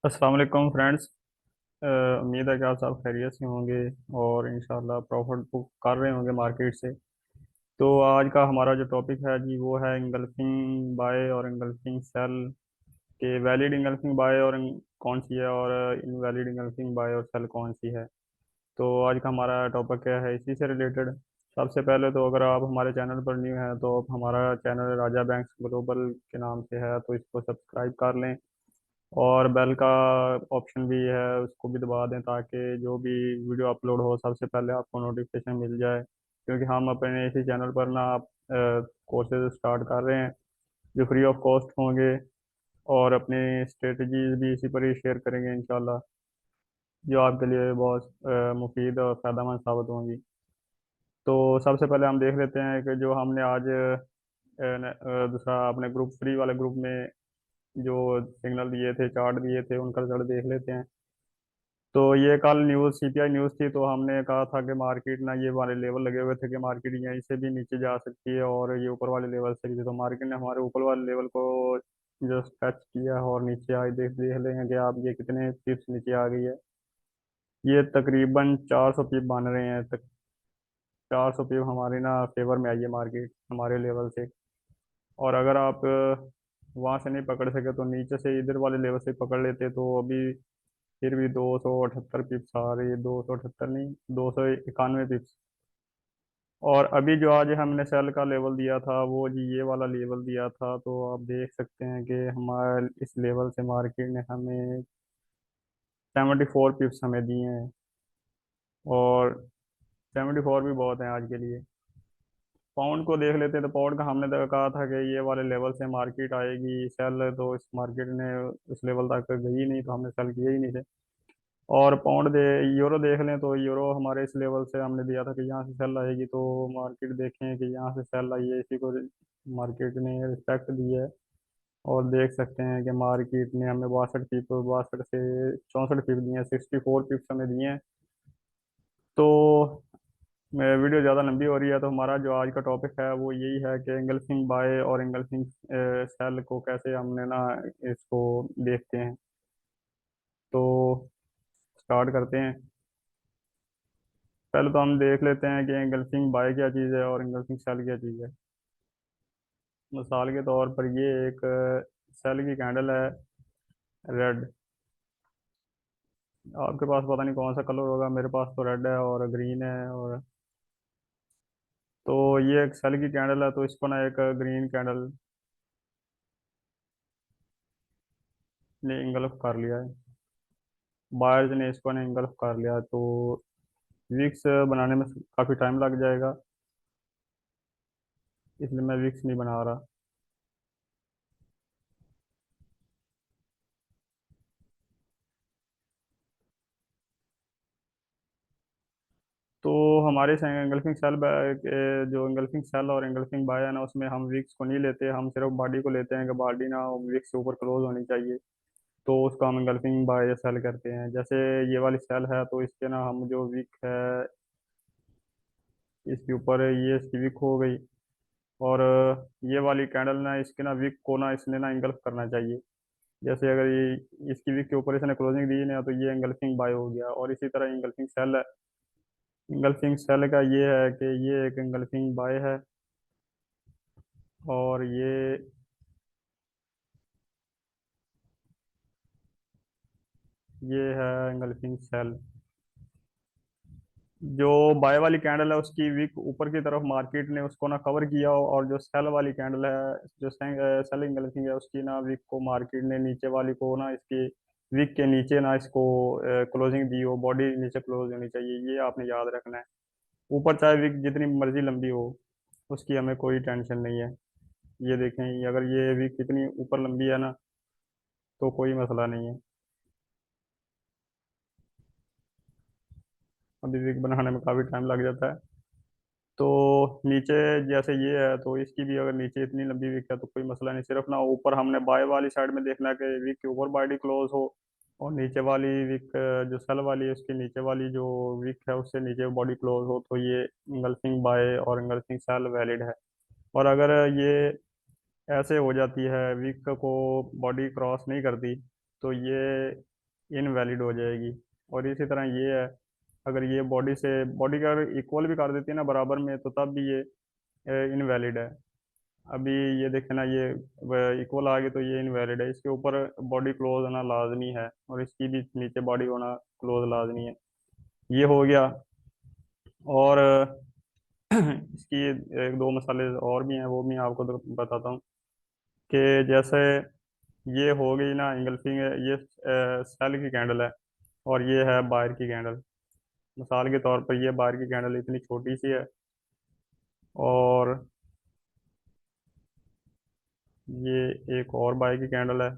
अस्सलाम वालेकुम फ्रेंड्स। उम्मीद है कि आप सब खैरियत से होंगे और इंशाल्लाह प्रॉफिट बुक कर रहे होंगे मार्केट से। तो आज का हमारा जो टॉपिक है जी वो है इंगल्फिंग बाय और इंगल्फिंग सेल के वैलिड इंगल्फिंग बाय और कौन सी है और इनवैलिड इंगल्फिंग बाय और सेल कौन सी है। तो आज का हमारा टॉपिक क्या है इसी से रिलेटेड। सबसे पहले तो अगर आप हमारे चैनल पर न्यू हैं तो आप हमारा चैनल राजा बैंक्स ग्लोबल के नाम से है तो इसको सब्सक्राइब कर लें और बेल का ऑप्शन भी है उसको भी दबा दें ताकि जो भी वीडियो अपलोड हो सबसे पहले आपको नोटिफिकेशन मिल जाए, क्योंकि हम अपने इसी चैनल पर ना आप कोर्सेज स्टार्ट कर रहे हैं जो फ्री ऑफ कॉस्ट होंगे और अपनी स्ट्रेटजीज भी इसी पर ही शेयर करेंगे इंशाल्लाह, जो आपके लिए बहुत मुफीद और फ़ायदेमंद साबित होंगी। तो सबसे पहले हम देख लेते हैं कि जो हमने आज दूसरा अपने ग्रुप फ्री वाले ग्रुप में जो सिग्नल दिए थे चार्ट दिए थे उनका रिजल्ट देख लेते हैं। तो ये कल न्यूज़ सीपीआई न्यूज़ थी तो हमने कहा था कि मार्केट ना ये वाले लेवल लगे हुए थे कि मार्केट यहीं से भी नीचे जा सकती है और ये ऊपर वाले लेवल से भी, तो मार्केट ने हमारे ऊपर वाले लेवल को जस्ट टच किया और नीचे आई देख देख लेंगे कि आप ये कितने पिप्स नीचे आ गई है। ये तकरीबन 400 पिप बन रहे हैं तक। 400 पिप हमारे ना फेवर में आई है मार्केट हमारे लेवल से। और अगर आप वहां से नहीं पकड़ सके तो नीचे से इधर वाले लेवल से पकड़ लेते तो अभी फिर भी 278 पिप्स आ रही है, 278 नहीं, 291 पिप्स। और अभी जो आज हमने सेल का लेवल दिया था वो जी ये वाला लेवल दिया था, तो आप देख सकते हैं कि हमारे इस लेवल से मार्केट ने हमें 74 पिप्स हमें दिए हैं। और 74 भी बहुत हैं आज के लिए। पाउंड को देख लेते तो पाउंड का हमने तो कहा था कि ये वाले लेवल से मार्केट आएगी सेल, तो इस मार्केट ने उस लेवल तक गई नहीं तो हमने सेल किया ही नहीं थे। और पाउंड दे यूरो देख लें तो यूरो हमारे इस लेवल से हमने दिया था कि यहाँ से सेल आएगी, तो मार्केट देखें कि यहाँ से सेल आई है, इसी को मार्केट ने रिस्पेक्ट दी है। और देख सकते हैं कि मार्केट ने हमें 62 से 64 पिप दिए हैं, 64 पिप्स हमें दिए हैं। तो वीडियो ज़्यादा लंबी हो रही है तो हमारा जो आज का टॉपिक है वो यही है कि एंगल्फिंग बाय और एंगल्फिंग सेल को कैसे हमने ना इसको देखते हैं। तो स्टार्ट करते हैं। पहले तो हम देख लेते हैं कि एंगल्फिंग बाय क्या चीज़ है और एंगल्फिंग सेल क्या चीज़ है। मिसाल के तौर पर ये एक सेल की कैंडल है, रेड। आपके पास पता नहीं कौन सा कलर होगा, मेरे पास तो रेड है और ग्रीन है। और तो ये एक सेल की कैंडल है तो इसको ना एक ग्रीन कैंडल ने इंगल्फ कर लिया है, बायर्स ने इसको ना इंगल्फ कर लिया, तो विक्स बनाने में काफ़ी टाइम लग जाएगा, इसलिए मैं विक्स नहीं बना रहा। तो हमारे एंगल्फिंग सेल जो एंगल्फिंग सेल और एंगल्फिंग बाय है ना उसमें हम विक्स को नहीं लेते, हम सिर्फ बॉडी को लेते हैं कि बॉडी ना विक्स से ऊपर क्लोज होनी चाहिए। तो उसको हम एंगल्फिंग बाय सेल करते हैं। जैसे ये वाली सेल है तो इसके ना हम जो विक है इसके ऊपर ये इसकी विक हो गई। और ये वाली कैंडल ना इसके ना विक को ना इसने ना इंगल्फ करना चाहिए। जैसे अगर ये इसकी विक के ऊपर इसने क्लोजिंग दी ना तो ये एंगल्फिंग बाय हो गया। और इसी तरह एंगल्फिंग सेल है, एंगल्फिंग सेल का ये है कि ये एक एंगल्फिंग बाय है और ये है एंगल्फिंग सेल। जो बाय वाली कैंडल है उसकी विक ऊपर की तरफ मार्केट ने उसको ना कवर किया और जो सेल वाली कैंडल है जो सेल एंगल्फिंग है उसकी ना विक को मार्केट ने नीचे वाली को ना इसकी विक के नीचे ना इसको क्लोजिंग दी हो, बॉडी नीचे क्लोज होनी चाहिए, ये आपने याद रखना है। ऊपर चाहे विक जितनी मर्जी लंबी हो उसकी हमें कोई टेंशन नहीं है। ये देखें, ये अगर ये विक इतनी ऊपर लंबी है ना तो कोई मसला नहीं है। अभी विक बनाने में काफ़ी टाइम लग जाता है। तो नीचे जैसे ये है तो इसकी भी अगर नीचे इतनी लंबी विक है तो कोई मसला नहीं, सिर्फ ना ऊपर हमने बाय वाली साइड में देखना है कि विक के ऊपर बॉडी क्लोज हो और नीचे वाली विक जो सेल वाली है उसके नीचे वाली जो विक है उससे नीचे बॉडी क्लोज हो, तो ये इंगल्फिंग बाय और इंगल्फिंग सेल वैलिड है। और अगर ये ऐसे हो जाती है विक को बॉडी क्रॉस नहीं करती तो ये इनवैलिड हो जाएगी। और इसी तरह ये है, अगर ये बॉडी का अगर इक्वल भी कर देती है ना बराबर में, तो तब भी ये इनवैलिड है। अभी ये देखे ना, ये इक्वल आ गई तो ये इनवैलिड है। इसके ऊपर बॉडी क्लोज होना लाजमी है, और इसकी भी नीचे बॉडी होना क्लोज लाजमी है। ये हो गया। और इसकी एक दो मसाले और भी हैं, वो भी आपको तो बताता हूँ। कि जैसे ये हो गई ना इंगल्फिंग, ये सेल की कैंडल है, और ये है बाहर की कैंडल। मिसाल के तौर पर ये बाहर की कैंडल इतनी छोटी सी है, और ये एक और बाहर की कैंडल है।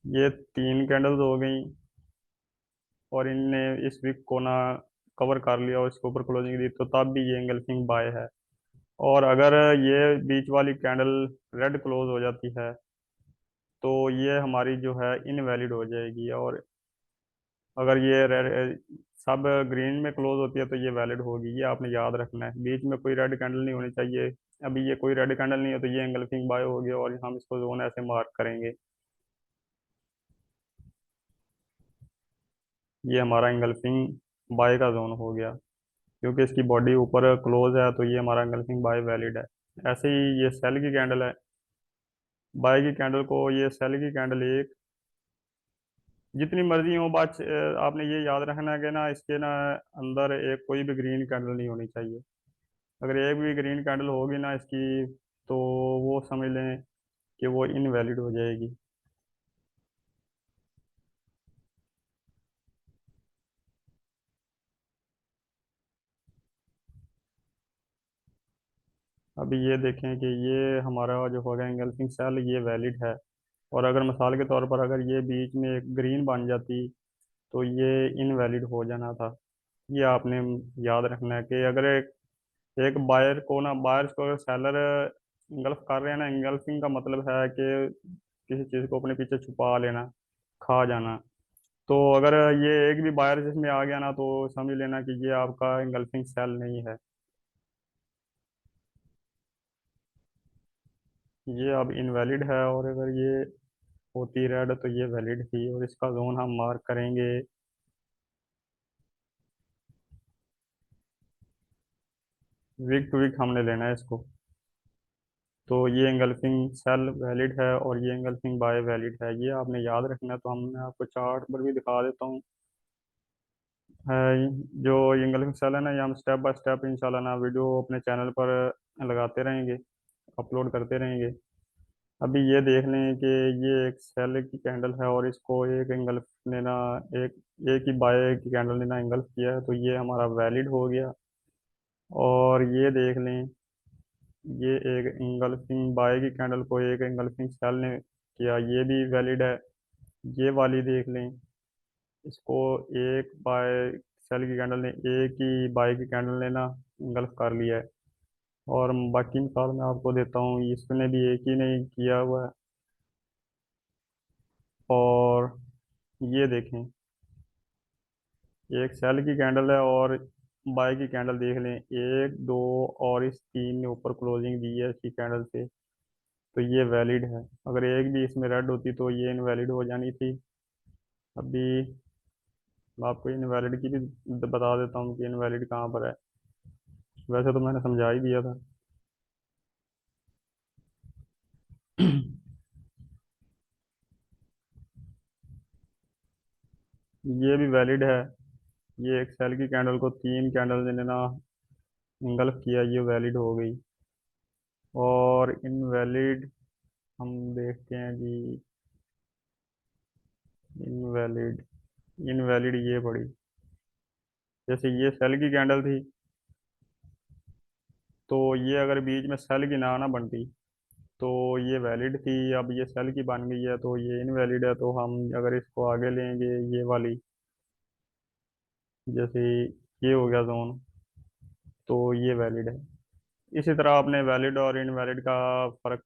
ये तीन कैंडल्स हो गई, और इनने इस वीक को ना कवर कर लिया और इसके ऊपर क्लोजिंग दी, तो तब भी ये एंगल्फिंग बाय है। और अगर ये बीच वाली कैंडल रेड क्लोज हो जाती है, तो ये हमारी जो है इनवैलिड हो जाएगी। और अगर ये रेड सब ग्रीन में क्लोज होती है, तो ये वैलिड होगी। ये आपने याद रखना है, बीच में कोई रेड कैंडल नहीं होनी चाहिए। अभी ये कोई रेड कैंडल नहीं है, तो ये एंगल्फिंग बाय हो गया, और हम इसको जोन ऐसे मार्क करेंगे। ये हमारा एंगल्फिंग बाय का जोन हो गया, क्योंकि इसकी बॉडी ऊपर क्लोज है, तो ये हमारा एंगल्फिंग बाय वैलिड है। ऐसे ही ये सेल की कैंडल है। बाय की कैंडल को ये सेल की कैंडल एक जितनी मर्जी हो, बात आपने ये याद रखना है कि ना इसके ना अंदर एक कोई भी ग्रीन कैंडल नहीं होनी चाहिए। अगर एक भी ग्रीन कैंडल होगी ना इसकी, तो वो समझ लें कि वो इनवैलिड हो जाएगी। अभी ये देखें कि ये हमारा जो होगा एंगल्फिंग सेल, ये वैलिड है। और अगर मिसाल के तौर पर अगर ये बीच में एक ग्रीन बन जाती, तो ये इनवैलिड हो जाना था। ये आपने याद रखना है कि अगर एक बायर को ना, बायर्स को अगर सेलर इंगल्फ कर रहे हैं ना, इंगल्फिंग का मतलब है कि किसी चीज़ को अपने पीछे छुपा लेना, खा जाना। तो अगर ये एक भी बायर जिसमें आ गया ना, तो समझ लेना कि ये आपका इंगल्फिंग सेल नहीं है। ये अब इनवैलिड है। और अगर ये होती रेड, तो ये वैलिड थी, और इसका जोन हम मार्क करेंगे। वीक टू वीक हमने लेना है इसको। तो ये एंगल्फिंग सेल वैलिड है, और ये एंगल्फिंग बाय वैलिड है। ये आपने याद रखना है। तो हमने आपको चार्ट पर भी दिखा देता हूँ। है, जो एंगल्फिंग सेल है ना, ये हम स्टेप बाय स्टेप इंशाल्लाह ना वीडियो अपने चैनल पर लगाते रहेंगे, अपलोड करते रहेंगे। अभी ये देख लें कि ये एक सेल की कैंडल है, और इसको एक एंगल्फ ने ना, एक एक ही बाय की कैंडल ने ना एंगल्फ किया है, तो ये हमारा वैलिड हो गया। और ये देख लें, ये एक एंगल्फिंग बाय की कैंडल को एक एंगल्फिंग सेल ने किया, ये भी वैलिड है। ये वाली देख लें, इसको एक बाय सेल की कैंडल ने, एक ही बाय की कैंडल ने ना एंगल्फ कर लिया है। और बाकी मिसाल मैं आपको देता हूँ, इसने भी एक ही नहीं किया हुआ है। और ये देखें, एक सेल की कैंडल है, और बाय की कैंडल देख लें, एक दो, और इस तीन ने ऊपर क्लोजिंग दी है इसकी कैंडल से, तो ये वैलिड है। अगर एक भी इसमें रेड होती, तो ये इनवैलिड हो जानी थी। अभी मैं आपको इनवैलिड की भी बता देता हूँ कि इनवैलिड कहाँ पर है। वैसे तो मैंने समझा ही दिया था। ये भी वैलिड है। ये एक सेल की कैंडल को तीन कैंडल ने ना इंगल्फ किया, ये वैलिड हो गई। और इनवैलिड हम देखते हैं जी। इनवैलिड, इनवैलिड ये पड़ी। जैसे ये सेल की कैंडल थी, तो ये अगर बीच में सेल की ना बनती, तो ये वैलिड थी। अब ये सेल की बन गई है, तो ये इनवैलिड है। तो हम अगर इसको आगे लेंगे, ये वाली, जैसे ये हो गया जोन, तो ये वैलिड है। इसी तरह आपने वैलिड और इनवैलिड का फर्क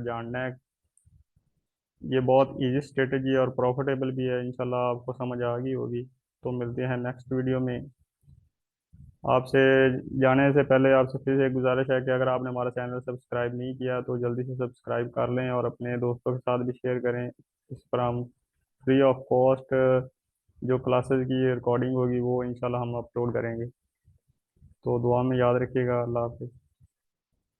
जानना है। ये बहुत इजी स्ट्रेटेजी और प्रॉफिटेबल भी है, इंशाल्लाह आपको समझ आ गई होगी। तो मिलते हैं नेक्स्ट वीडियो में। आपसे जाने से पहले आपसे फिर से एक गुजारिश है कि अगर आपने हमारा चैनल सब्सक्राइब नहीं किया तो जल्दी से सब्सक्राइब कर लें और अपने दोस्तों के साथ भी शेयर करें। इस पर हम फ्री ऑफ कॉस्ट जो क्लासेस की रिकॉर्डिंग होगी वो इंशाल्लाह हम अपलोड करेंगे। तो दुआ में याद रखिएगा। अल्लाह हाफिज़।